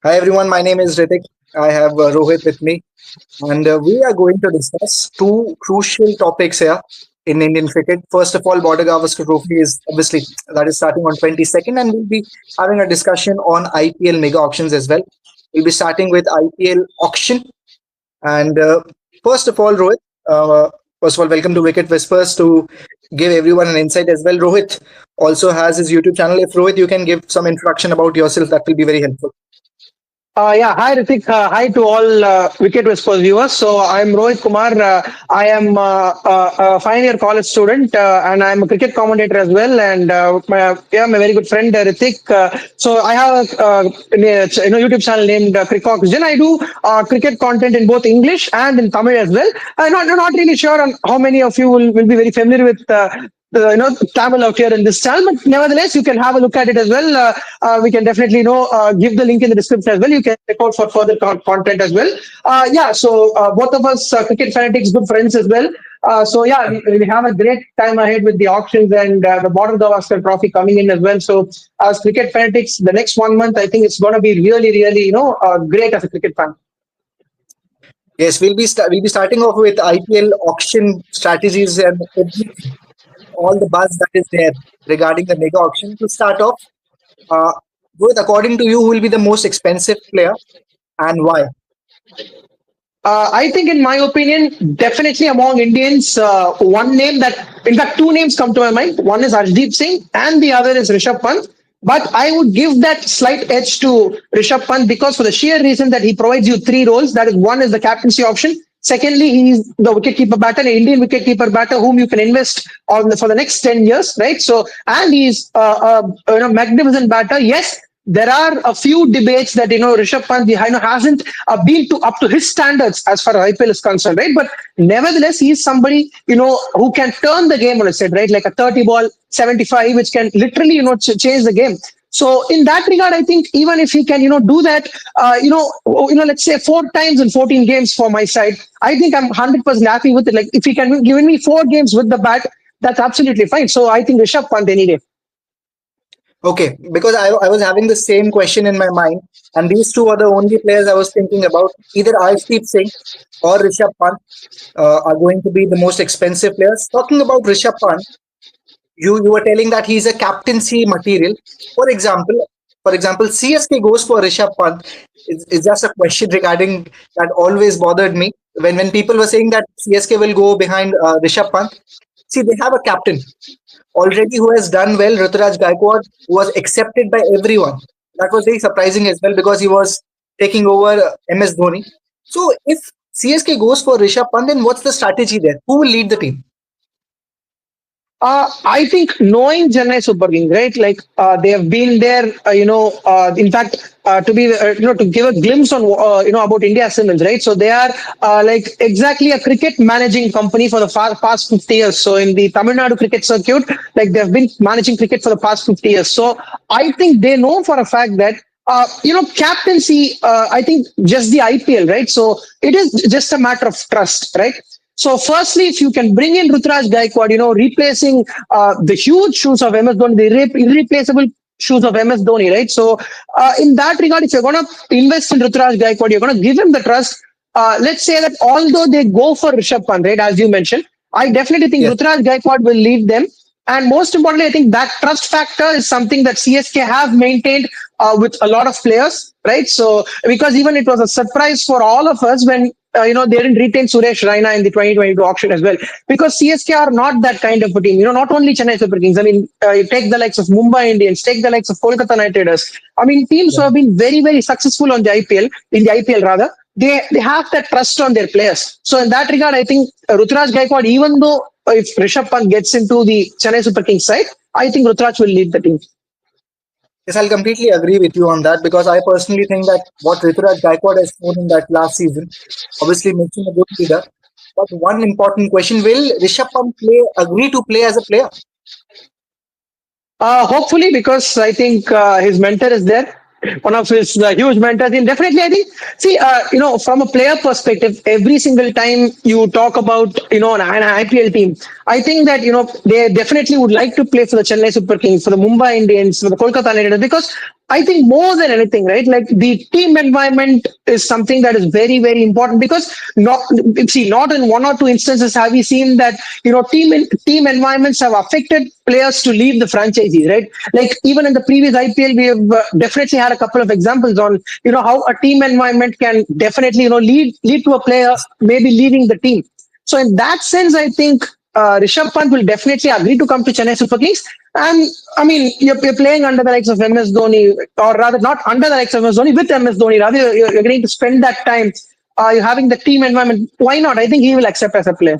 Hi everyone, my name is Ritik. I have Rohit with me, and we are going to discuss two crucial topics here in Indian cricket. First of all, Border-Gavaskar Trophy is obviously that is starting on 22nd, and we'll be having a discussion on IPL Mega Auctions as well. We'll be starting with IPL Auction, and first of all, Rohit, first of all, welcome to Wicket Whispers to give everyone an insight as well. Rohit also has his YouTube channel. If Rohit, you can give some introduction about yourself, that will be very helpful. Yeah, hi Ritik. Hi to all Wicket Whispers viewers. So I'm Rohit Kumar. I am a final year college student and I'm a cricket commentator as well. And my very good friend Ritik. So I have a YouTube channel named Cricket Extravaganza. I do cricket content in both English and in Tamil as well. I'm not really sure on how many of you will be very familiar with Tamil out here in this channel, but nevertheless, you can have a look at it as well. We can definitely give the link in the description as well. You can check out for further content as well. Both of us cricket fanatics, good friends as well. We have a great time ahead with the auctions and the Border-Gavaskar Trophy coming in as well. So as cricket fanatics, the next 1 month, I think it's going to be really great as a cricket fan. Yes, we'll be starting off with IPL auction strategies and all the buzz that is there regarding the mega auction. To start off, uh, Rohit, according to you, who will be the most expensive player and why? I think, in my opinion, definitely among Indians, one name in fact, two names come to my mind. One is Arshdeep Singh, and the other is Rishabh Pant. But I would give that slight edge to Rishabh Pant because for the sheer reason that he provides you three roles. That is, one is the captaincy option. Secondly, he's the wicketkeeper batter, an Indian wicketkeeper batter whom you can invest on for the next 10 years, right? So, and he's a magnificent batter. Yes, there are a few debates that Rishabh Pant hasn't been up to his standards as far as IPL is concerned, right? But nevertheless, he's somebody who can turn the game on its head, right? Like a 30 ball 75, which can literally change the game. So in that regard, I think even if he can do that, let's say 4 times in 14 games for my side, I think I'm 100% happy with it. Like if he can give me 4 games with the bat, that's absolutely fine. So I think Rishabh Pant any day. Okay, because I was having the same question in my mind, and these two are the only players I was thinking about. Either Arshdeep Singh or Rishabh Pant are going to be the most expensive players. Talking about Rishabh Pant, you were telling that he's a captaincy material. For example, CSK goes for Rishabh Pant. It's just a question regarding that always bothered me when people were saying that CSK will go behind Rishabh Pant. See, they have a captain already who has done well, Ruturaj Gaikwad, who was accepted by everyone. That was very surprising as well because he was taking over MS Dhoni. So if CSK goes for Rishabh Pant, then what's the strategy there? Who will lead the team? I think knowing Chennai Super Kings, right? Like they have been there, in fact, to be, to give a glimpse on, about India Simmons, right? So they are like exactly a cricket managing company for the past 50 years. So in the Tamil Nadu cricket circuit, like they've been managing cricket for the past 50 years. So I think they know for a fact that captaincy, I think just the IPL, right? So it is just a matter of trust, right? So, firstly, if you can bring in Ruturaj Gaikwad, replacing the huge shoes of MS Dhoni, the irreplaceable shoes of MS Dhoni, right? So, in that regard, if you're going to invest in Ruturaj Gaikwad, you're going to give him the trust. Let's say that although they go for Rishabh Pant, right, as you mentioned, I definitely think Yes. Ruturaj Gaikwad will lead them. And most importantly, I think that trust factor is something that CSK have maintained with a lot of players, right? So because even it was a surprise for all of us when they didn't retain Suresh Raina in the 2022 auction as well, because CSK are not that kind of a team. Not only Chennai Super Kings. I mean, you take the likes of Mumbai Indians, take the likes of Kolkata Knight Riders. I mean, teams who have been very successful on the IPL, in the IPL rather. They have that trust on their players. So in that regard, I think Ruturaj Gaikwad, even though if Rishabh Pant gets into the Chennai Super Kings side, I think Ruturaj will lead the team. Yes, I'll completely agree with you on that because I personally think that what Rituraj Gaikwad has shown in that last season, obviously makes him a good leader. But one important question: will Rishabh Pant agree to play as a player? Hopefully, because I think his mentor is there. One of his huge mentors. And definitely, I think, see, from a player perspective, every single time you talk about, an IPL team, I think that, they definitely would like to play for the Chennai Super Kings, for the Mumbai Indians, for the Kolkata Knight Riders, because I think more than anything, right? Like the team environment is something that is very, very important because not in one or two instances have we seen that team environments have affected players to leave the franchisees, right? Like even in the previous IPL, we have definitely had a couple of examples on how a team environment can definitely lead to a player maybe leaving the team. So in that sense, I think Rishabh Pant will definitely agree to come to Chennai Super Kings. And I mean, you're playing under the likes of MS Dhoni, or rather not under the likes of MS Dhoni, with MS Dhoni. Rather, you're getting to spend that time. You're having the team environment. Why not? I think he will accept as a player.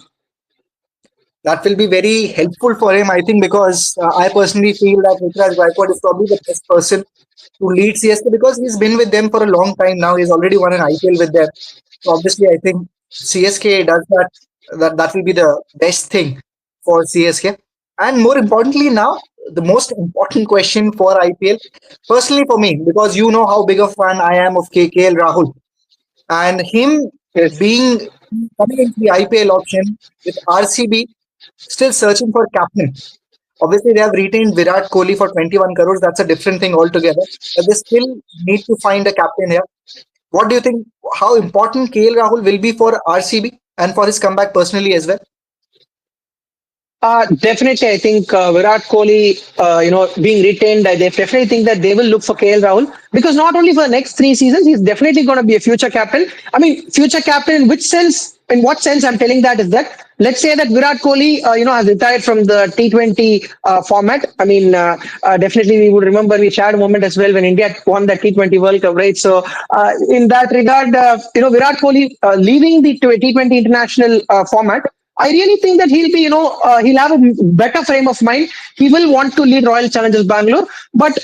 That will be very helpful for him, I think, because I personally feel that Ruturaj Gaikwad is probably the best person to lead CSK because he's been with them for a long time now. He's already won an IPL with them. So obviously, I think CSK does that. That will be the best thing for CSK. And more importantly, now the most important question for IPL, personally for me, because you know how big a fan I am of KL Rahul, and him Yes. being coming into the IPL option with RCB still searching for captain. Obviously, they have retained Virat Kohli for 21 crores. That's a different thing altogether. But they still need to find a captain here. What do you think? How important KL Rahul will be for RCB and for his comeback personally as well? Definitely, I think Virat Kohli, being retained, I definitely think that they will look for KL Rahul because not only for the next 3 seasons, he's definitely going to be a future captain. I mean, future captain in which sense? In what sense I'm telling that is that let's say that Virat Kohli, has retired from the T20 format. I mean, definitely we would remember we shared a moment as well when India won the T20 World Cup, right? So, in that regard, Virat Kohli leaving the T20 international format. I really think that he'll have a better frame of mind. He will want to lead Royal Challengers Bangalore. But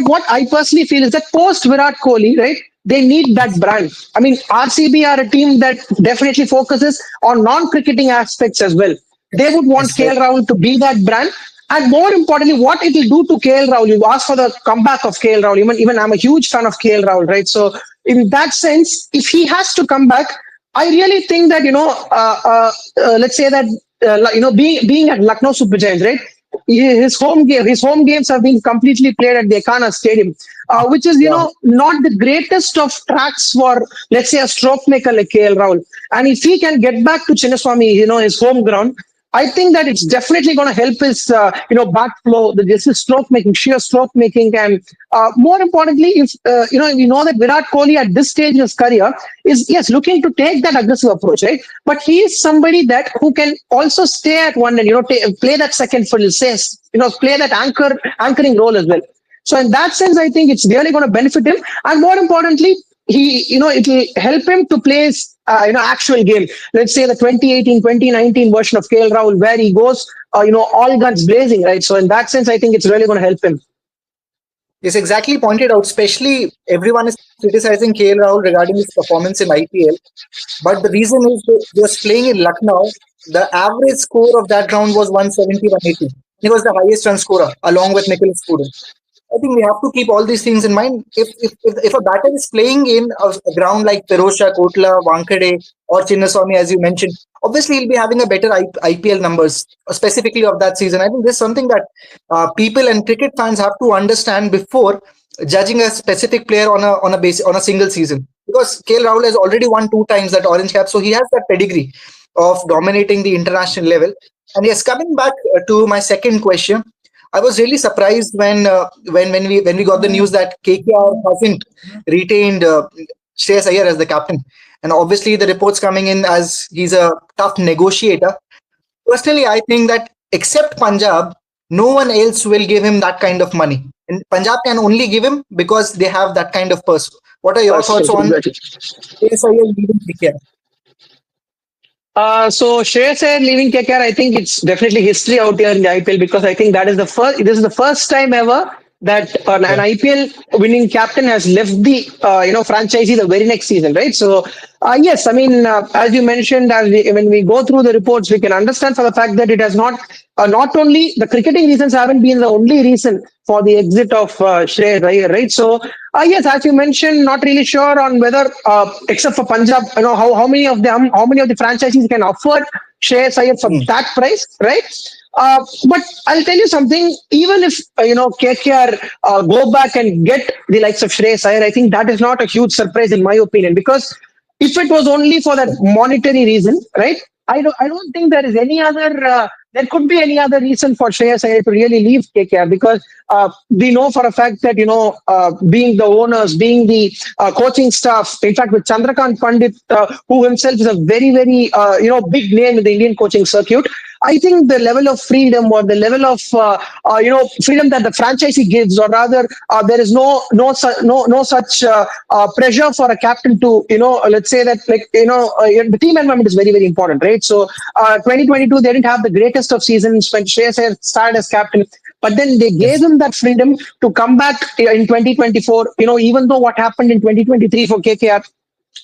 what I personally feel is that post Virat Kohli, right? They need that brand. I mean, RCB are a team that definitely focuses on non-cricketing aspects as well. They would want Yes, right. KL Rahul to be that brand. And more importantly, what it will do to KL Rahul, you asked for the comeback of KL Rahul. Even I'm a huge fan of KL Rahul, right? So in that sense, if he has to come back, I really think that let's say that being at Lucknow Super Giants, right? His home games have been completely played at the Ekana Stadium, which is Yeah. not the greatest of tracks for let's say a stroke maker like KL Rahul. And if he can get back to Chinnaswamy, his home ground, I think that it's definitely going to help his backflow, this is stroke making, sheer stroke making, and more importantly, if we know that Virat Kohli at this stage in his career is yes looking to take that aggressive approach, right? But he is somebody that who can also stay at one and play that second fiddle, says play that anchoring role as well. So in that sense, I think it's really going to benefit him, and more importantly, it will help him to play his, actual game. Let's say the 2018-2019 version of KL Rahul, where he goes, all guns blazing, right? So in that sense, I think it's really going to help him. Yes, exactly pointed out. Especially everyone is criticizing KL Rahul regarding his performance in IPL. But the reason is that he was playing in Lucknow. The average score of that ground was 170, 180. He was the highest run scorer along with Nicholas Puran. I think we have to keep all these things in mind. If a batter is playing in a ground like Pirosha, Kotla, Wankhede, or Chinnaswamy, as you mentioned, obviously he'll be having a better IPL numbers, specifically of that season. I think this is something that people and cricket fans have to understand before judging a specific player on a single season. Because KL Rahul has already won 2 times that orange cap, so he has that pedigree of dominating the international level. And yes, coming back to my second question, I was really surprised when we got the news that KKR hasn't retained Shreyas Iyer as the captain, and obviously the reports coming in as he's a tough negotiator. Personally, I think that except Punjab, no one else will give him that kind of money, and Punjab can only give him because they have that kind of purse. What are your thoughts on Exactly. Shreyas Iyer leaving KKR? So Shreyas Iyer leaving KKR, I think it's definitely history out here in the IPL because I think that is the first. This is the first time ever that an Yeah. IPL winning captain has left the franchisee the very next season, right? So yes, I mean as you mentioned, when we go through the reports, we can understand for the fact that it has not only the cricketing reasons haven't been the only reason for the exit of Shreyas Iyer, right? So yes, as you mentioned, not really sure on whether except for Punjab, how many of the franchisees can afford Shreyas Iyer for Hmm. that price, right? But I'll tell you something. Even if KKR go back and get the likes of Shreyas Iyer, I think that is not a huge surprise in my opinion. Because if it was only for that monetary reason, right? I don't think there is any other. There could be any other reason for Shreyas Iyer to really leave KKR, because we know for a fact that being the owners, being the coaching staff. In fact, with Chandrakant Pandit, who himself is a very very big name in the Indian coaching circuit. I think the level of freedom, or the level of freedom that the franchisee gives, or rather, there is no such pressure for a captain to let's say that, like, the team environment is very very important, right? So 2022 they didn't have the greatest of seasons when Shreyas Iyer started as captain, but then they gave Yes. him that freedom to come back in 2024. Even though what happened in 2023 for KKR,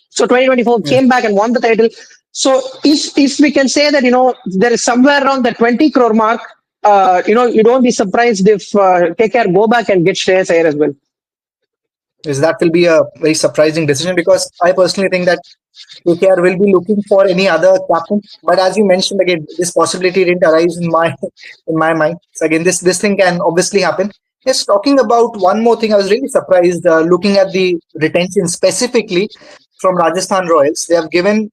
so 2024 Yes. came back and won the title. So if we can say that there is somewhere around the 20 crore mark, you don't be surprised if KKR go back and get Shreyas Iyer as well. Yes, that will be a very surprising decision because I personally think that KKR will be looking for any other captain. But as you mentioned again, this possibility didn't arise in my mind. So again, this thing can obviously happen. Yes, talking about one more thing, I was really surprised looking at the retention specifically from Rajasthan Royals. They have given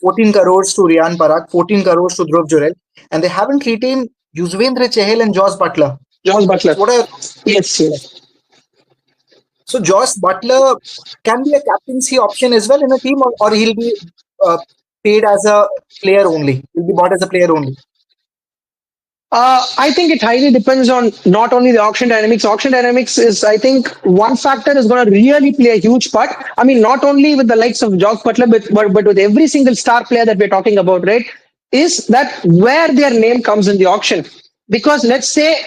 14 crores to Riyan Parak, 14 crores to Dhruv Jurel, and they haven't retained Yuzvendra Chahal and Josh Butler. Josh Butler. So what are Yes, yes. so Josh Butler can be a captaincy option as well in a team, or he'll be uh, paid as a player only. He'll be bought as a player only. I think it highly depends on not only the auction dynamics. Auction dynamics is, I think, one factor is going to really play a huge part. I mean, not only with the likes of Josh Butler, but with every single star player that we're talking about, right? Is that where their name comes in the auction? Because let's say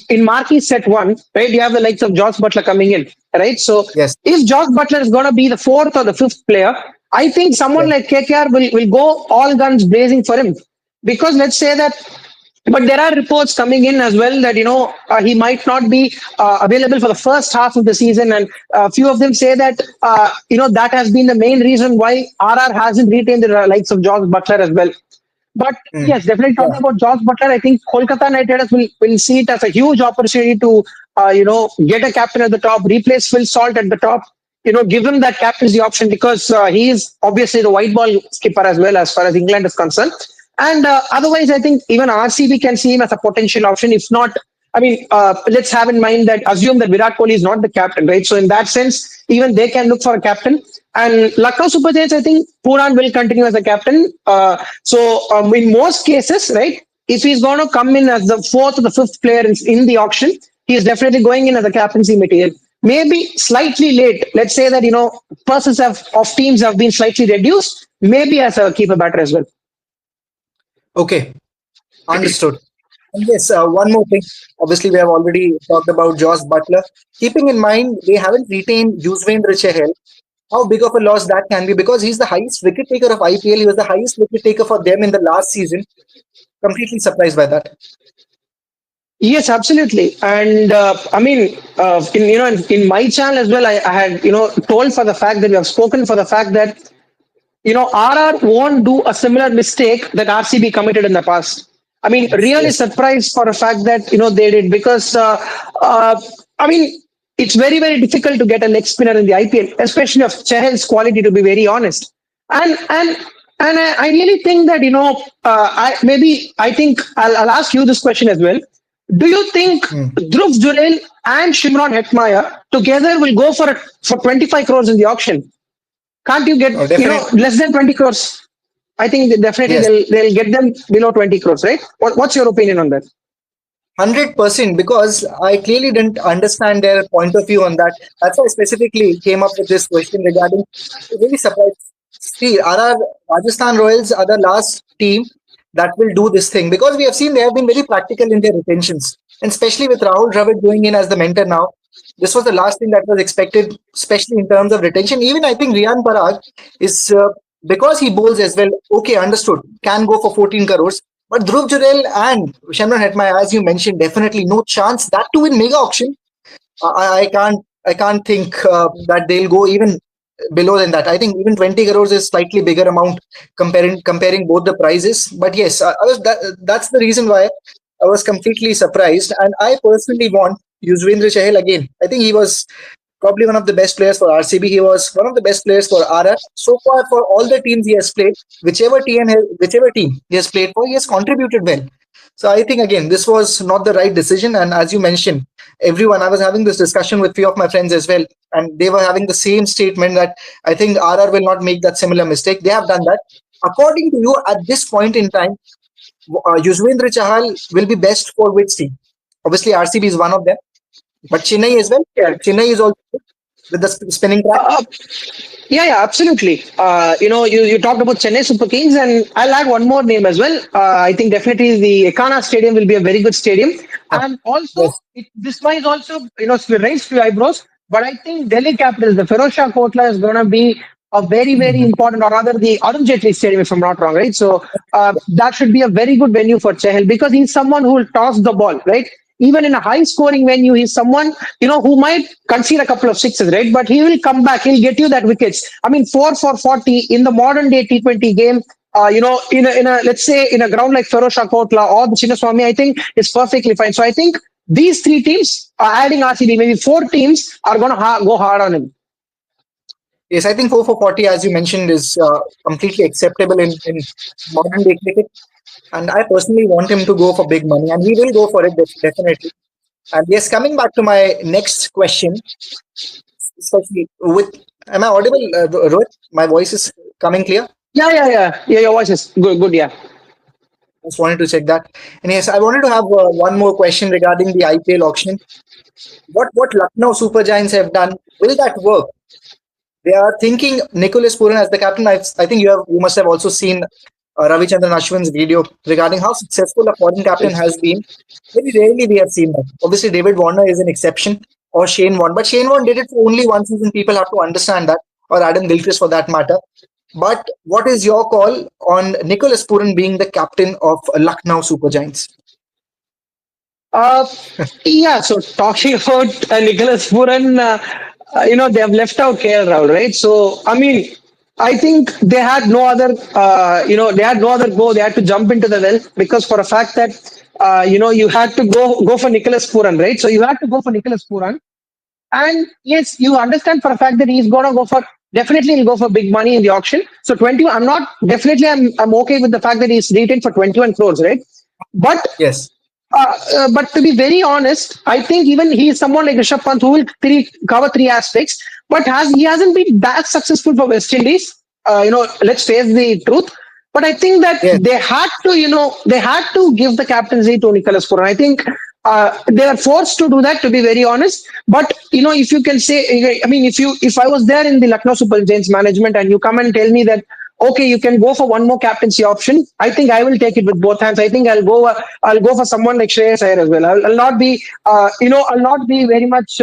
in marquee set one, right, you have the likes of Josh Butler coming in, right? So Yes. if Josh Butler is going to be the fourth or the fifth player, I think someone Yes. like KKR will go all guns blazing for him. Because let's say that, but there are reports coming in as well that he might not be available for the first half of the season, and a few of them say that that has been the main reason why RR hasn't retained the likes of Josh Butler as well. But Mm. yes, definitely Yeah. talking about Josh Butler, I think Kolkata Knight Riders will see it as a huge opportunity to get a captain at the top, replace Phil Salt at the top. Give him that captaincy option, because he is obviously the white ball skipper as well as far as England is concerned. And otherwise, I think even RCB can see him as a potential option. If not, I mean, let's have in mind that assume that Virat Kohli is not the captain, right? So in that sense, even they can look for a captain. And Lucknow Super Giants, I think Pooran will continue as a captain. So in most cases, right, if he's going to come in as the fourth or the fifth player in the auction, he is definitely going in as a captaincy material. Maybe slightly late. Let's say that persons of teams have been slightly reduced. Maybe as a keeper batter as well. Okay. Understood. And yes, one more thing. Obviously, we have already talked about Josh Butler. Keeping in mind they haven't retained Yuzvendra Chahal, how big of a loss that can be because he's the highest wicket taker of IPL. He was the highest wicket taker for them in the last season. Completely surprised by that. Yes, absolutely. And I mean, in my channel as well, I had told for the fact that we have spoken for the fact that RR won't do a similar mistake that RCB committed in the past. I mean, Yes, really yes, surprised for a fact that they did, because I mean, it's very very difficult to get a leg spinner in the IPL, especially of Chahal's quality. To be very honest, and I really think that I think I'll ask you this question as well. Do you think Hmm. Dhruv Jurel and Shimron Hetmaya together will go for 25 crores in the auction? Can't you get Definitely. less than 20 crores? I think that definitely Yes. they'll get them below 20 crores, right? What's your opinion on that? 100% because I clearly didn't understand their point of view on that. That's why I specifically came up with this question regarding really surprised. See, RR Rajasthan Royals are the last team that will do this thing because we have seen they have been very practical in their retentions, and especially with Rahul Dravid going in as the mentor now. This was the last thing that was expected, especially in terms of retention. Even I think Riyan Parag is because he bowls as well. Okay, understood. Can go for 14 crores. But Dhruv Jurel and Shamran Hetmaya, as you mentioned, definitely no chance. That too in mega auction. I can't think that they'll go even below than that. I think even 20 crores is slightly bigger amount comparing both the prices. But yes, that's the reason why. I was completely surprised. And I personally want Yuzvendra Chahal again. I think he was probably one of the best players for RCB. He was one of the best players for RR. So far, for all the teams he has played, whichever team he has played for, he has contributed well. So I think again, this was not the right decision. And as you mentioned, everyone, I was having this discussion with few of my friends as well, and they were having the same statement that I think RR will not make that similar mistake. They have done that. According to you, at this point in time, Yuzvendra Chahal will be best for which team? Obviously, RCB is one of them, but Chennai as well. Yeah. Chennai is also good with the spinning track. Uh, yeah, absolutely. You talked about Chennai Super Kings, and I'll add one more name as well. I think definitely the Ekana Stadium will be a very good stadium, Ah, and also yes. this one is also raised few eyebrows. But I think Delhi Capitals, the Ferozshah Kotla is going to be a very very Mhm. important, or rather the Arun Jaitley Stadium, if I'm not wrong, right? So that should be a very good venue for Chahal because he's someone who will toss the ball, right? Even in a high scoring venue, he's someone who might concede a couple of sixes, right? But he will come back. He'll get you that wickets. I mean, 4 for 40 in the modern day T20 game. In a let's say in a ground like Ferozshah Kotla or the Chinnaswamy, I think it's perfectly fine. So I think these three teams, adding RCB, maybe four teams are going to go hard on him. Yes, I think 4 for 40, as you mentioned, is completely acceptable in modern day cricket. And I personally want him to go for big money, and he will go for it definitely. And yes, coming back to my next question, especially with, am I audible, Rohit? My voice is coming clear. Yeah. Your voice is good. Good. Yeah. Just wanted to check that. And yes, I wanted to have one more question regarding the IPL auction. What Lucknow Super Giants have done, will that work? They are thinking Nicholas Puran as the captain. I think you must have also seen Ravichandran Ashwin's video regarding how successful a foreign captain has been. Very rarely we have seen that. Obviously, David Warner is an exception, or Shane Warne, but Shane Warne did it for only one season. People have to understand that, or Adam Gilchrist for that matter. But what is your call on Nicholas Puran being the captain of Lucknow Super Giants? Uh, yeah, so talking about Nicholas Puran, they have left out KL Rahul, right? So, I mean, I think they had no other go. They had to jump into the well because for a fact that, you had to go for Nicholas Puran, right? So you had to go for Nicholas Puran. And yes, you understand for a fact that he's gonna go for definitely he'll go for big money in the auction. So 20, I'm okay with the fact that he's retained for 21 crores, right? But Yes. but to be very honest, I think even he is someone like Rishabh Pant who will cover three aspects, but he hasn't been that successful for West Indies. Let's face the truth. But I think that Yes. they had to give the captaincy to Nicholas Puran. I think they are forced to do that, to be very honest. But if you can say, I mean, if I was there in the Lucknow Super Giants management and you come and tell me that okay, you can go for one more captaincy option, I think I will take it with both hands. I think I'll go for someone like Shreyas Iyer as well. I'll not be I'll not be very much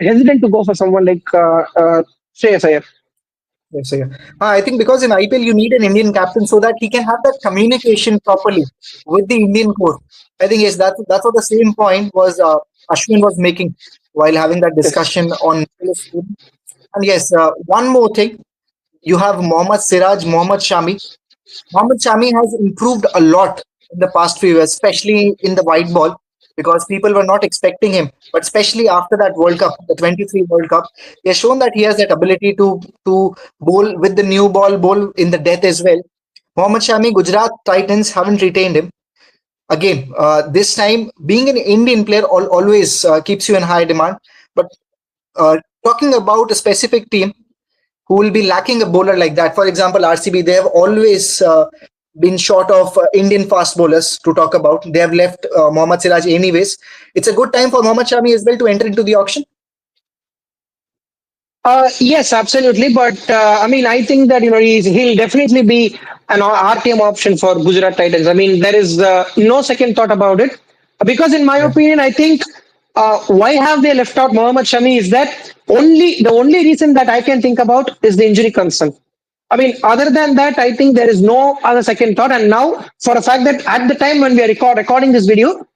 hesitant to go for someone like Shreyas Iyer. Yes, yeah. I think because in IPL you need an Indian captain so that he can have that communication properly with the Indian coach. I think yes, that's what the same point was Ashwin was making while having that Yes. discussion on Nicholas Puran. And yes, one more thing, you have Mohammad Siraj, Mohammad Shami. Mohammad Shami has improved a lot in the past few years, especially in the white ball, because people were not expecting him. But especially after that World Cup, the 23 World Cup, he has shown that he has that ability to bowl with the new ball, bowl in the death as well. Mohammad Shami, Gujarat Titans haven't retained him. Again, this time, being an Indian player always keeps you in high demand. But talking about a specific team, who will be lacking a bowler like that. For example, RCB, they have always been short of Indian fast bowlers to talk about. They have left Mohammad Siraj anyways. It's a good time for Mohammad Shami as well to enter into the auction. Yes, absolutely. But I mean, I think that he'll definitely be an RTM option for Gujarat Titans. I mean, there is no second thought about it. Because in my Yeah. opinion, I think why have they left out Mohammad Shami is that the only reason that I can think about is the injury concern. I mean, other than that, I think there is no other second thought. And now, for a fact that at the time when we are recording this video,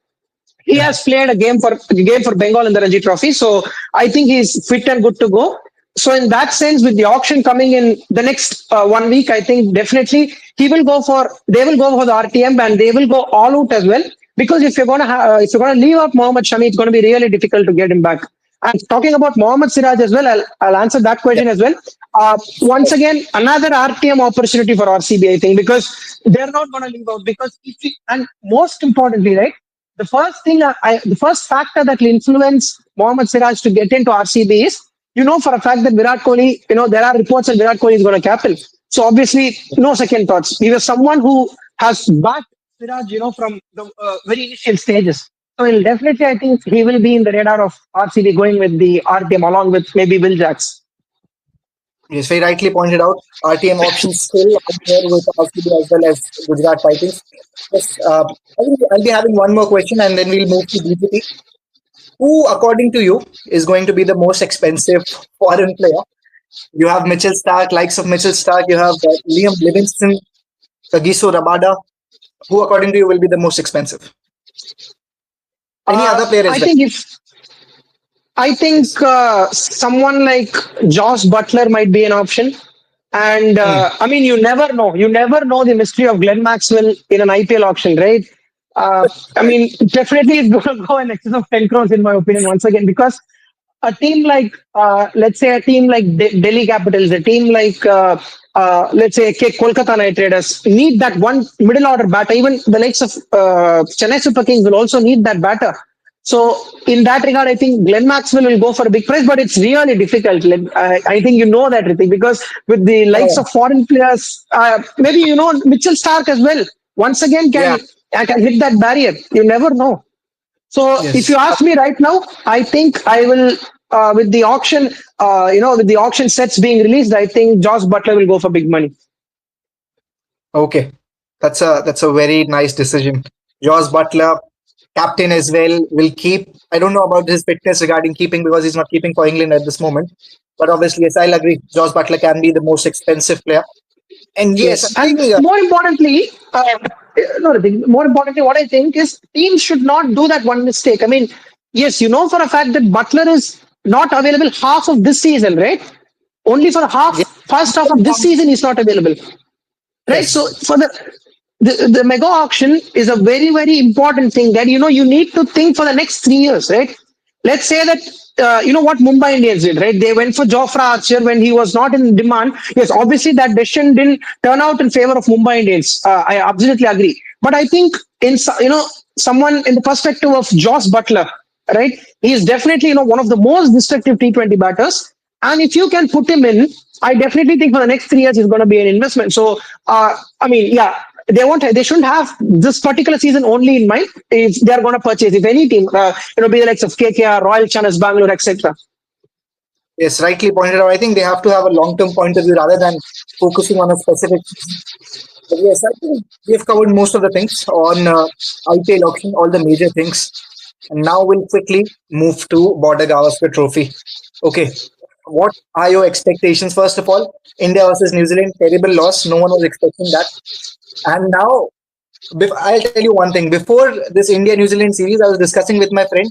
he Yeah. has played a game for Bengal in the Ranji Trophy, so I think he's fit and good to go. So in that sense, with the auction coming in the next 1 week, I think definitely they will go for the RTM and they will go all out as well. because if you're gonna leave out Mohammad Shami, it's going to be really difficult to get him back. And talking about Mohammad Siraj as well, I'll answer that Yeah. question as well. Once again, another RTM opportunity for RCB, I think, because they're not going to leave out. Because and most importantly, right, the first factor that will influence Mohammad Siraj to get into RCB is, for a fact that Virat Kohli, there are reports that Virat Kohli is going to captain. So obviously, no second thoughts. He was someone who has backed Siraj, from the very initial stages. So he'll definitely, I think, he will be in the radar of RCB going with the RTM along with maybe Will Jacks. Yes, very rightly pointed out. RTM options still out there with RCB as well as Gujarat Titans. Yes, I think I'll be having one more question and then we'll move to BGT. Who, according to you, is going to be the most expensive foreign player? You have Mitchell Stark, likes of Mitchell Stark. You have Liam Livingston, Kagiso Rabada. Who, according to you, will be the most expensive? Any other player I as well? think if I think Yes. someone like Josh Butler might be an option. And Hmm. I mean, you never know. You never know the mystery of Glenn Maxwell in an IPL auction, right? I Right. mean, definitely it's going to go in excess of 10 crores, in my opinion, once again, because a team like, let's say, a team like Delhi Capitals, a team like, let's say, Kolkata Knight Riders need that one middle order batter. Even the likes of Chennai Super Kings will also need that batter. So, in that regard, I think Glenn Maxwell will go for a big price, but it's really difficult. I think you know that, Ritik, because with the likes Oh, of foreign players, maybe Mitchell Stark as well. Once again, yeah. can hit that barrier. You never know. So if you Yes. ask me right now, I think I will with the auction, with the auction sets being released, I think Josh Butler will go for big money. Okay. That's a very nice decision. Josh Butler, captain as well, will keep. I don't know about his fitness regarding keeping because he's not keeping for England at this moment. But obviously, yes, I'll agree. Josh Butler can be the most expensive player. And yes, I Yes, and think more importantly, no, Ritik, more importantly, what I think is teams should not do that one mistake. I mean, yes, you know for a fact that Butler is not available half of this season, right? Only for yes, first half of this season, he's not available. Right, so yes, for the mega auction is a very very important thing that you need to think for the next 3 years, right? Let's say that what Mumbai Indians did, right? They went for Jofra Archer when he was not in demand. Yes, obviously that decision didn't turn out in favor of Mumbai Indians. I absolutely agree, but I think someone in the perspective of Josh Butler, right? He is definitely one of the most destructive T20 batters, and if you can put him in, I definitely think for the next 3 years it's going to be an investment. So, I mean, yeah, they shouldn't have this particular season only in mind if they are going to purchase. If any team, be the likes of KKR, Royal Challengers Bangalore, etc. yes, rightly pointed out. I think they have to have a long-term point of view rather than focusing on a specific season. But yes, I think we've covered most of the things on IPL auction, all the major things. And now we'll quickly move to Border-Gavaskar Trophy. Okay, what are your expectations? First of all, India versus New Zealand, terrible loss. No one was expecting that. And now, I'll tell you one thing. Before this India New Zealand series, I was discussing with my friend.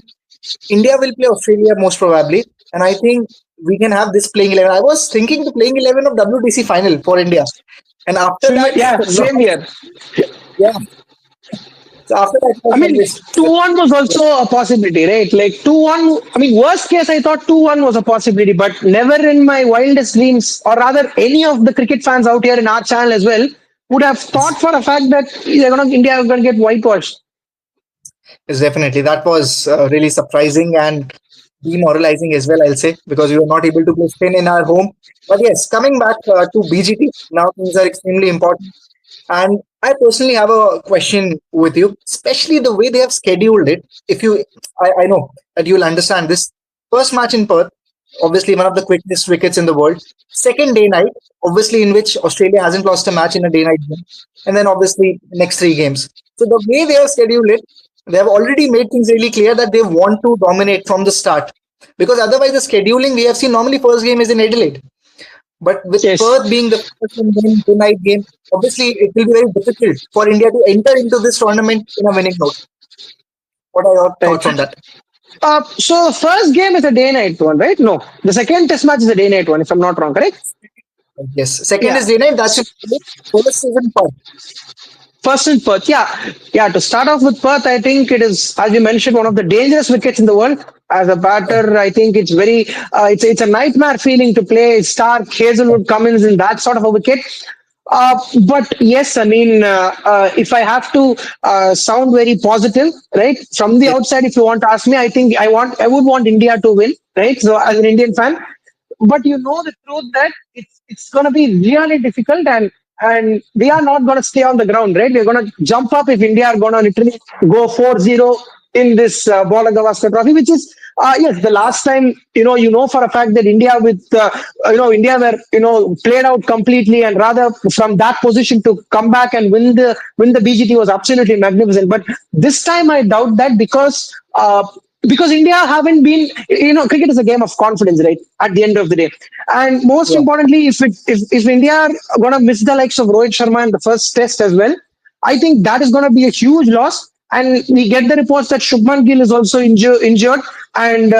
India will play Australia most probably, and I think we can have this playing 11. I was thinking the playing 11 of WTC final for India, and after that, Yeah, same here. yeah. So after that, I was mean, always 2-1 was also a possibility, right? Like 2-1, I mean, worst case, I thought 2-1 was a possibility, but never in my wildest dreams, or rather, any of the cricket fans out here in our channel as well, would have thought for a fact that India are going to get whitewashed. yes, definitely that was really surprising and demoralizing as well. I'll say because we were not able to play spin in our home. But yes, coming back to BGT, now things are extremely important. And I personally have a question with you, especially the way they have scheduled it. If you, I know that you'll understand this. First match in Perth, obviously one of the quickest wickets in the world. Second day night, obviously in which Australia hasn't lost a match in a day night game. And then obviously next three games. So the way they have scheduled it, they have already made things really clear that they want to dominate from the start. Because otherwise, the scheduling we have seen normally first game is in Adelaide. But with Yes. Perth being the first and then tonight game, obviously it will be very difficult for India to enter into this tournament in a winning note. What are your Right. thoughts on that? So first game is a day night one, right? No, the second test match is a day night one, if I'm not wrong, correct? Yes. Second Yeah. is day night. That's in Adelaide. First is in Perth. First in Perth, yeah. To start off with Perth, I think it is, as you mentioned, one of the dangerous wickets in the world. As a batter, I think it's very, it's a nightmare feeling to play Stark, Hazelwood, Cummins in that sort of a wicket. But yes, I mean, if I have to sound very positive, right, from the Yeah, outside, if you want to ask me, I would want India to win, right? So as an Indian fan, but you know the truth that it's going to be really difficult, and we are not going to stay on the ground, right? We're going to jump up if India are going to literally go 4-0 in this Border-Gavaskar Trophy, which is yes, the last time, for a fact that India India were played out completely, and rather from that position to come back and win the BGT was absolutely magnificent. But this time I doubt that, because India haven't been, cricket is a game of confidence, right? At the end of the day, and most yeah. importantly, if India are gonna miss the likes of Rohit Sharma in the first test as well, I think that is gonna be a huge loss. And we get the reports that Shubman Gill is also injured, and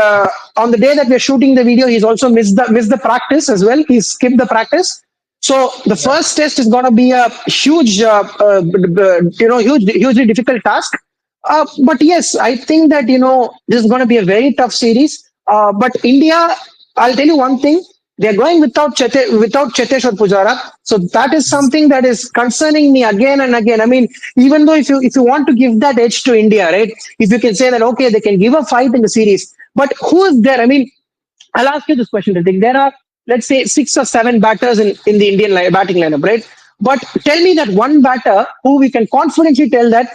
on the day that we're shooting the video, he's also missed the practice as well. He skipped the practice. So the first test is going to be a huge, hugely difficult task. But yes, I think that this is going to be a very tough series. But India, I'll tell you one thing: they're going without Cheteshwar Pujara, so that is something that is concerning me again and again. I mean, even though if you want to give that edge to India, right? If you can say that okay, they can give a fight in the series, but who is there? I mean, I'll ask you this question, Ritik. There are, let's say, 6 or 7 batters in the Indian batting lineup, right? But tell me that one batter who we can confidently tell that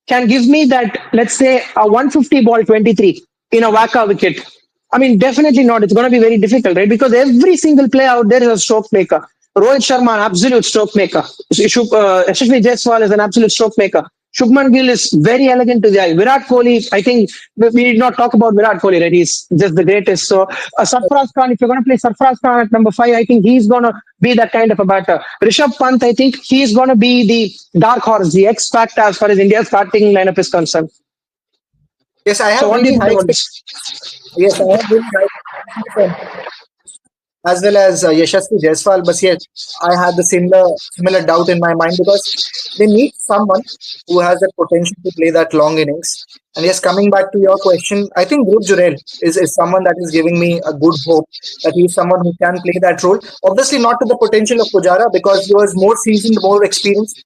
can give me that, let's say, a 150 ball 23 in a Waka wicket. I mean, definitely not. It's going to be very difficult, right? Because every single player out there is a stroke maker. Rohit Sharma, an absolute stroke maker. Especially Jaiswal is an absolute stroke maker. Shubman Gill is very elegant to the eye. Virat Kohli, I think we did not talk about Virat Kohli, right? He's just the greatest. So, Sarfaraz Khan, if you're going to play Sarfaraz Khan at number 5, I think he's going to be that kind of a batter. Rishabh Pant, I think he's going to be the dark horse, the X factor as far as India's starting lineup is concerned. Yes, I So, have what do you really think high about expectations. this? Yes, I have really high expectations as well as Yashasvi Jaiswal. But yet, I had the similar doubt in my mind because they need someone who has the potential to play that long innings. And yes, coming back to your question, I think Dhruv Jurel is someone that is giving me a good hope that he's someone who can play that role. Obviously, not to the potential of Pujara because he was more seasoned, more experienced.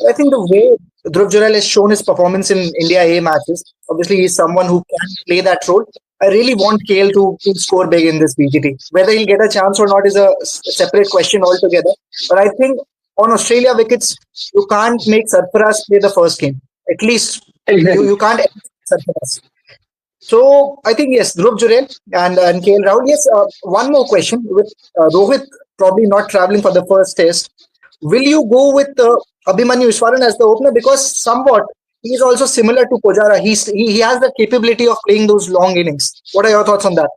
I think the way Dhruv Jurel has shown his performance in India A matches, obviously he's someone who can play that role. I really want KL to score big in this BGT. Whether he'll get a chance or not is a separate question altogether. But I think on Australia wickets, you can't make Sarfaraz play the first game. At least you Exactly. can't Sarfaraz. So I think yes, Dhruv Jurel and KL Rahul. Yes, one more question with Rohit probably not traveling for the first test. Will you go with Abhimanyu Iswaran as the opener? Because somewhat he is also similar to Pujara. He has the capability of playing those long innings. What are your thoughts on that?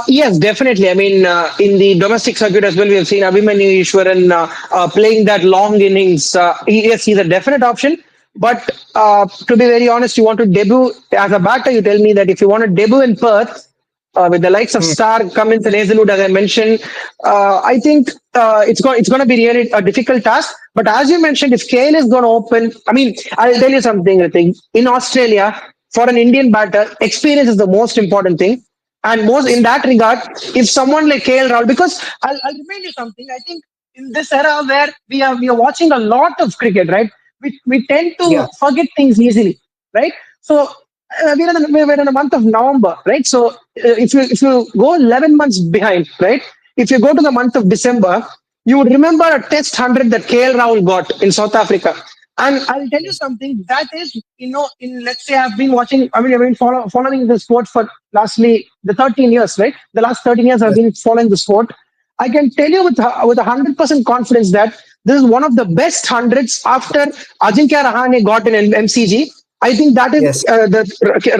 Yes, definitely. I mean, in the domestic circuit as well, we have seen Abhimanyu Ishwaran playing that long innings. Yes, he's a definite option. But to be very honest, you want to debut as a batter, you tell me that if you want to debut in Perth with the likes of Hmm. Stark, Cummins, and Hazelwood, as I mentioned, I think it's going to be really a difficult task. But as you mentioned, if KL is going to open, I mean, I'll tell you something. I think in Australia, for an Indian batter, experience is the most important thing. And most in that regard, if someone like KL Rahul, because I'll remind you something, I think in this era where we are watching a lot of cricket, right? We tend Yeah. to forget things easily, right? So we're in the month of November, right? So if you go 11 months behind, right? If you go to the month of December, you would remember a test 100 that KL Rahul got in South Africa. And I'll tell you Yes. something that is, in let's say I've been watching, I mean, I've been following the sport for lastly the 13 years, right? The last 13 years I've Yes. been following the sport. I can tell you with 100% confidence that this is one of the best hundreds after Ajinkya Rahane got in MCG. I think that is Yes. the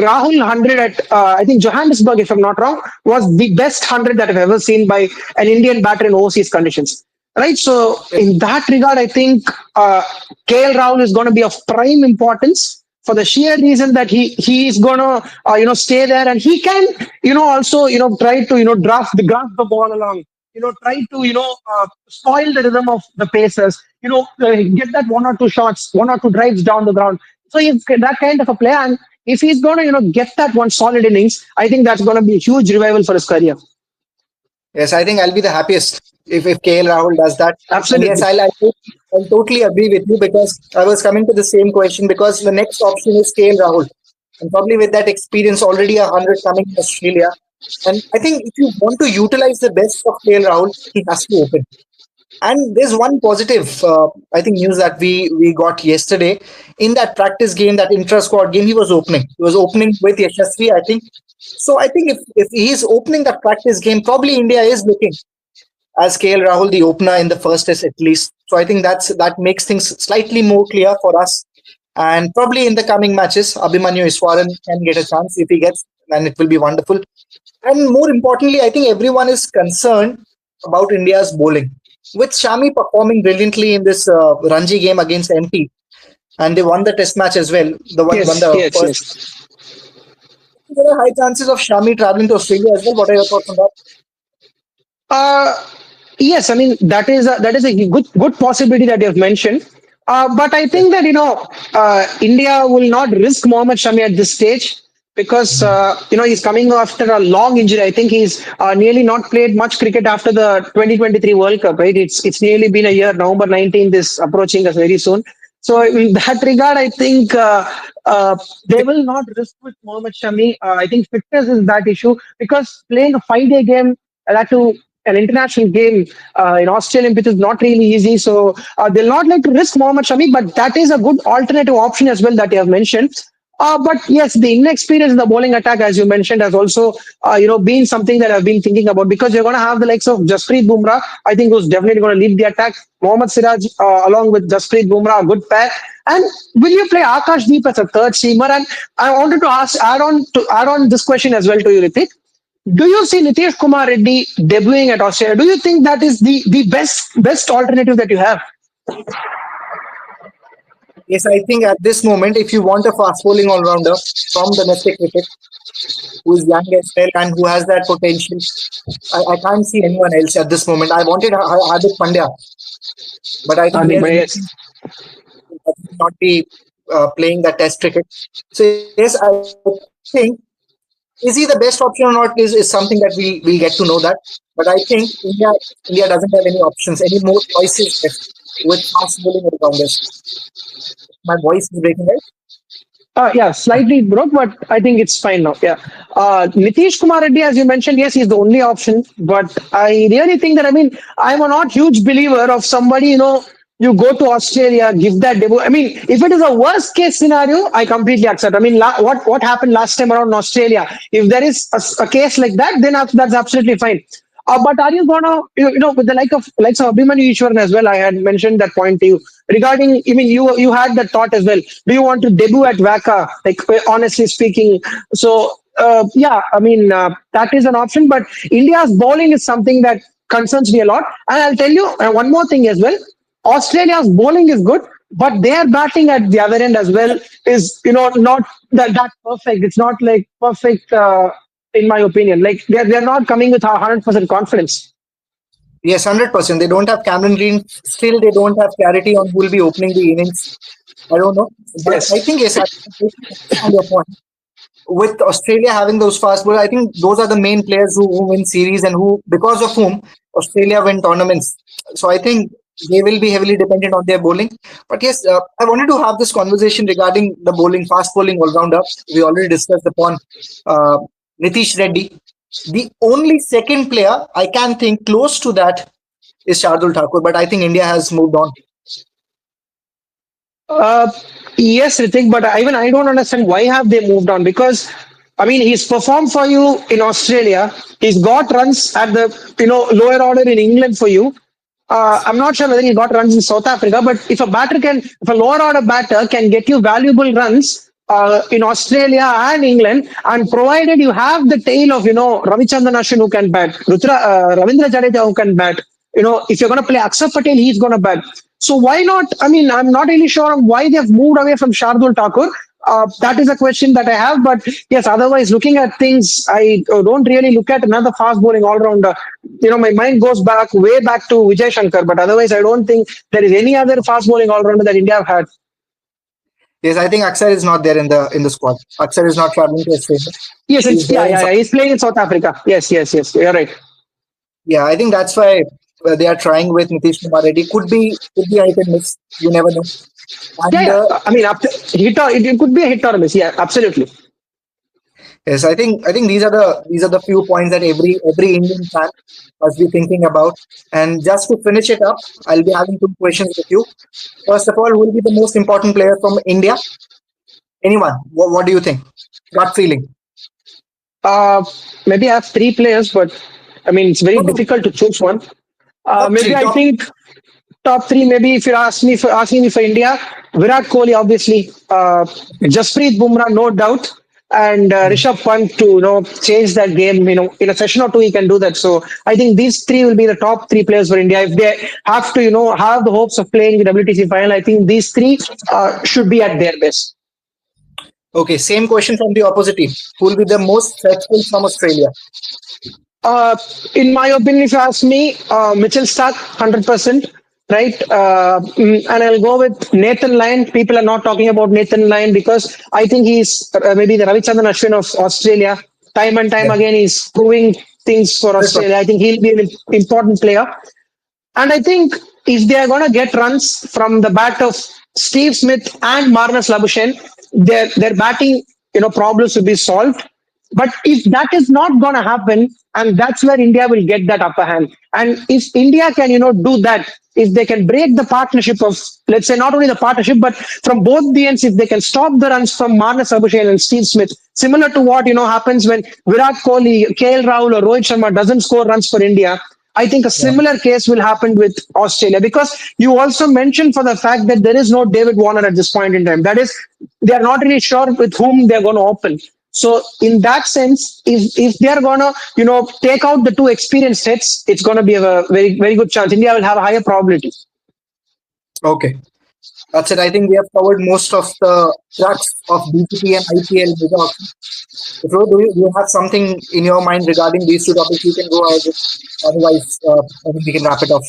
Rahul 100 at I think Johannesburg, if I'm not wrong, was the best 100 that I've ever seen by an Indian batter in overseas conditions. Right. So Yes. in that regard, I think KL Rahul is going to be of prime importance for the sheer reason that he is going to stay there, and he can also try to draft the ball along. try to spoil the rhythm of the pacers. Get that one or two shots, one or two drives down the ground. So he's that kind of a player, and if he's going to get that one solid innings, I think that's going to be a huge revival for his career. Yes, I think I'll be the happiest if KL Rahul does that. And yes, Absolutely. I'll totally agree with you because I was coming to the same question because the next option is KL Rahul. And probably with that experience, already 100 coming in Australia. And I think if you want to utilize the best of KL Rahul, he has to open. And there's one positive, I think, news that we got yesterday in that practice game, that intra squad game. He was opening. He was opening with Yashasvi, I think. So I think if he's opening that practice game, probably India is looking as KL Rahul the opener in the first test at least. So I think that makes things slightly more clear for us. And probably in the coming matches, Abhimanyu Iswaran can get a chance if he gets, and it will be wonderful. And more importantly, I think everyone is concerned about India's bowling. With Shami performing brilliantly in this Ranji game against MP, and they won the test match as well. The one won Yes, the yes, first. yes. There are high chances of Shami traveling to Australia as well. What are your thoughts on that? Uh, yes, I mean that is a good possibility that you have mentioned. But I Yes. think that India will not risk Mohammad Shami at this stage because he's coming after a long injury. I think he's nearly not played much cricket after the 2023 World Cup. Right? It's nearly been a year. November 19th is approaching us very soon. So in that regard, I think they will not risk with Mohammad Shami. I think fitness is that issue because playing a 5-day game that to an international game in Australian pitch is not really easy. So they'll not like to risk Mohammad Shami, but that is a good alternative option as well that you have mentioned. But yes, the inexperience in the bowling attack, as you mentioned, has also been something that I've been thinking about because you're going to have the likes of Jasprit Bumrah. I think who's definitely going to lead the attack. Mohammad Siraj along with Jasprit Bumrah, a good pair. And will you play Akash Deep as a third seamer? And I wanted to add on this question as well to you, Ritik. Do you see Nitish Kumar Reddy debuting at Australia? Do you think that is the best alternative that you have? Yes, I think at this moment, if you want a fast bowling all rounder from domestic cricket who is young as well and who has that potential, I can't see anyone else at this moment. I wanted Hardik Pandya, but I think he has Yes. not be playing that test cricket. So yes, I think is he the best option or not is something that we'll get to know that. But I think India doesn't have any options, any more choices left with fast bowling all rounders. My voice is breaking, right? Yeah, slightly broke, but I think it's fine now. Yeah. Nitish Kumar Reddy, as you mentioned, yes, he's the only option. But I really think that, I mean, I'm a not huge believer of somebody, you go to Australia, give that debut. I mean, if it is a worst case scenario, I completely accept. I mean, what happened last time around in Australia? If there is a case like that, then that's absolutely fine. But are you gonna, with the likes of Abhimanyu Ishwaran as well? I had mentioned that point to you regarding. I mean, you had that thought as well. Do you want to debut at Waka? Like honestly speaking, so yeah, I mean that is an option. But India's bowling is something that concerns me a lot. And I'll tell you one more thing as well. Australia's bowling is good, but their batting at the other end as well is not that perfect. It's not like perfect. In my opinion, like they're not coming with 100% confidence. Yes, 100%. They don't have Cameron Green. Still, they don't have clarity on who will be opening the innings. I don't know. But I think, Yes. yes, I totally understand your point. With Australia having those fast bowlers, I think those are the main players who win series and who, because of whom Australia win tournaments. So I think they will be heavily dependent on their bowling. But yes, I wanted to have this conversation regarding the bowling, fast bowling all rounder. We already discussed upon uh, Nitish Reddy. The only second player I can think close to that is Shardul Thakur, but I think India has moved on. Uh, yes, Ritik, but even I don't understand why have they moved on because I mean he's performed for you in Australia. He's got runs at the lower order in England for you. I'm not sure whether he got runs in South Africa, but if a lower order batter can get you valuable runs in Australia and England, and provided you have the tail of Ravichandran Ashwin who can bat, Ravindra Jadeja who can bat, if you're going to play Akshar Patel, he's going to bat. So why not? I mean, I'm not really sure why they've moved away from Shardul Thakur. That is a question that I have. But yes, otherwise, looking at things, I don't really look at another fast bowling all rounder. My mind goes back way back to Vijay Shankar. But otherwise, I don't think there is any other fast bowling all rounder that India have had. Yes, I think Aksar is not there in the squad. Aksar is not traveling to Australia. Yes, He's yeah, there in yeah, South. yeah. He's playing in South Africa. Yes, yes, yes. You're right. Yeah, I think that's why they are trying with Nitish Kumar Reddy. Could be a hit and miss. You never know. Yeah, And yeah. I mean, hit or it could be a hit or a miss. Yeah, absolutely. yes, I think these are the few points that every Indian fan must be thinking about. And just to finish it up, I'll be having two questions with you. First of all, who will be the most important player from India? Anyone? What do you think? Gut feeling. Uh, Maybe I have three players, but I mean, it's very No, no, difficult to choose one. top Maybe three. I Top. think top three. Maybe if you're asking me for India, Virat Kohli, obviously, Jasprit Bumrah, no doubt, and Rishabh Pant to change that game. In a session or two, he can do that. So I think these three will be the top three players for India. If they have to, have the hopes of playing the WTC final, I think these three should be at their best. Okay, same question from the opposite team. Who will be the most threatful from Australia? Uh, in my opinion, if you ask me, Mitchell Stark, 100%, right? And I'll go with Nathan Lyon. People are not talking about Nathan Lyon because I think he's maybe the Ravichandran Ashwin of Australia. Time and time Yeah, again, he's proving things for 100%. Australia. I think he'll be an important player. And I think if they are going to get runs from the bat of Steve Smith and Marnus Labuschagne, their batting problems will be solved. But if that is not going to happen, and that's where India will get that upper hand. And if India can do that, if they can break the partnership of, let's say, not only the partnership but from both the ends, if they can stop the runs from Marnus Labuschagne and Steve Smith, similar to what happens when Virat Kohli, KL Rahul or Rohit Sharma doesn't score runs for India. I think a Yeah, similar case will happen with Australia because you also mentioned for the fact that there is no David Warner at this point in time. That is, they are not really sure with whom they're going to open. So in that sense, if they are going to take out the two experienced sets, it's going to be a very very good chance. India will have a higher probability. okay. That's it. I think we have covered most of the crux of BCP and IPL Mega Auction. So, do you have something in your mind regarding these two topics? You can go ahead with. Otherwise, I think we can wrap it off.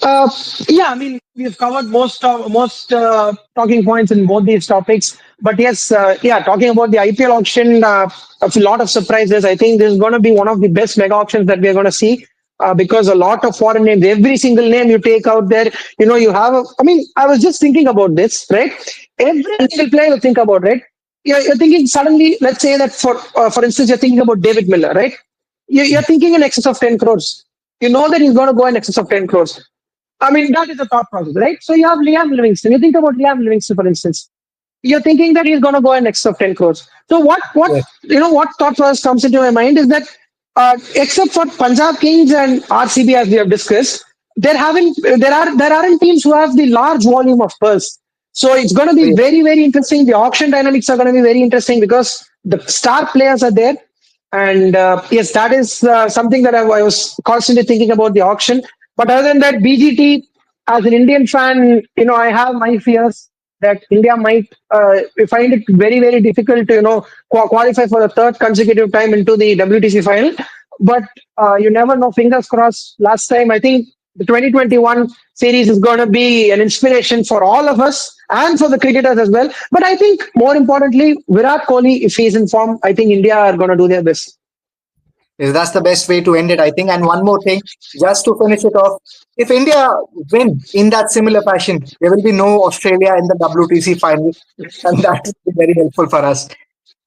Uh, yeah, I mean, we've covered most talking points in both these topics. But yes, yeah, talking about the IPL auction, a lot of surprises. I think this is going to be one of the best mega auctions that we are going to see. Because a lot of foreign names, every single name you take out there, you have. I mean, I was just thinking about this, right? Every single player you think about, right? You're thinking suddenly. Let's say that for instance, you're thinking about David Miller, right? You're thinking in excess of 10 crores. You know that he's going to go in excess of 10 crores. I mean, that is the thought process, right? So you have Liam Livingston. You think about Liam Livingston, for instance. You're thinking that he's going to go in excess of 10 crores. So Yes. what thought process comes into my mind is that except for Punjab Kings and RCB, as we have discussed, there aren't teams who have the large volume of purse. So it's going to be Yes. very very interesting. The auction dynamics are going to be very interesting because the star players are there. And yes, that is something that I was constantly thinking about the auction. But other than that, BGT, as an Indian fan, I have my fears that India might find it very, very difficult to, qualify for a third consecutive time into the WTC final. But you never know. Fingers crossed. Last time, I think the 2021 series is going to be an inspiration for all of us and for the cricketers as well. But I think more importantly, Virat Kohli, if he's in form, I think India are going to do their best. Yes, that's the best way to end it, I think. And one more thing, just to finish it off, if India win in that similar fashion, there will be no Australia in the WTC final, and that will be very helpful for us.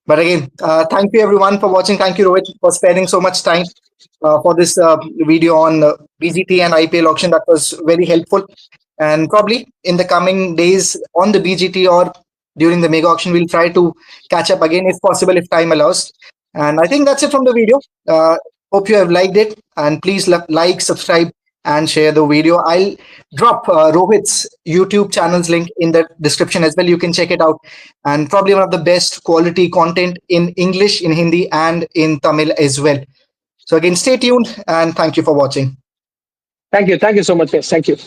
But again, thank you everyone for watching. Thank you, Rohit, for spending so much time for this video on BGT and IPL auction. That was very helpful. And probably in the coming days on the BGT or during the mega auction, we'll try to catch up again if possible, if time allows. And I think that's it from the video. Hope you have liked it. And please like, subscribe, and share the video. I'll drop Rohit's YouTube channel's link in the description as well. You can check it out. And probably one of the best quality content in English, in Hindi, and in Tamil as well. So again, stay tuned and thank you for watching. Thank you. Thank you so much. Yes, thank you.